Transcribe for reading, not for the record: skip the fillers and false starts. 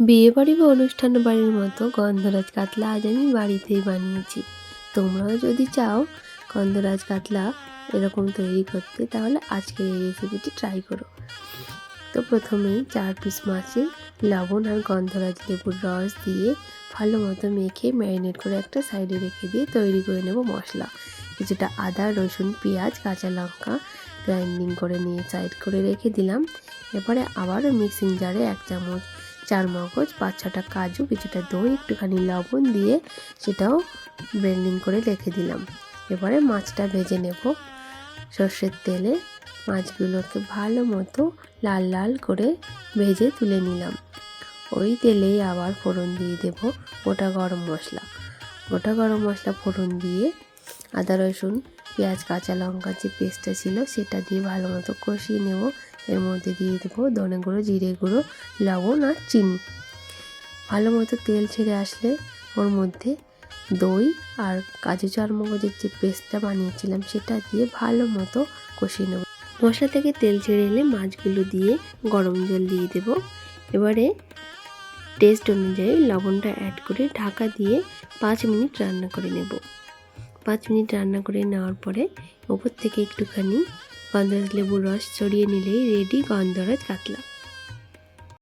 বিয়েবাড়ি বা অনুষ্ঠান বাড়ির মতো গন্ধরাজ কাতলা আজ আমি বাড়িতেই বানিয়েছি। তোমরাও যদি চাও গন্ধরাজ কাতলা এরকম তৈরি করতে, তাহলে আজকের এই রেসিপিটি ট্রাই করো। তো প্রথমেই 4 পিস মাছে লবণ আর গন্ধরাজ লেবুর রস দিয়ে ভালো মতো মেখে ম্যারিনেট করে একটা সাইডে রেখে দিয়ে তৈরি করে নেব মশলা। কিছুটা আদা, রসুন, পেঁয়াজ, কাঁচা লঙ্কা গ্রাইন্ডিং করে নিয়ে সাইড করে রেখে দিলাম। এরপরে আবার মিক্সিং জারে 1 চামচ চারমগজ, 5-6টা কাজু, কিছুটা দই, একটুখানি লবণ দিয়ে সেটাও ব্লেন্ডিং করে রেখে দিলাম। এবারে মাছটা ভেজে নেব। সর্ষের তেলে মাছগুলোকে ভালো মতো লাল লাল করে ভেজে তুলে নিলাম। ওই তেলেই আবার ফোড়ন দিয়ে দেব গোটা গরম মশলা। গোটা গরম মশলা ফোড়ন দিয়ে আদা, রসুন, পেঁয়াজ, কাঁচা লঙ্কার যে পেস্টটা ছিল সেটা দিয়ে ভালো মতো কষিয়ে নেব। এর মধ্যে দিয়ে দেবো ধনে গুঁড়ো, জিরে গুঁড়ো, লবণ আর চিনি। ভালো মতো তেল ছেড়ে আসলে ওর মধ্যে দই আর কাজু চারমগজের যে পেস্টটা বানিয়েছিলাম সেটা দিয়ে ভালো মতো কষিয়ে নেব। মশলা থেকে তেল ছেড়ে এলে মাছগুলো দিয়ে গরম জল দিয়ে দেব। এবারে টেস্ট অনুযায়ী লবণটা অ্যাড করে ঢাকা দিয়ে 5 মিনিট রান্না করে নেব। 5 মিনিট রান্না করে নেওয়ার পরে ওপর থেকে একটুখানি গন্ধরাজ লেবুর রস ছড়িয়ে নিলেই রেডি গন্ধরাজ কাতলা।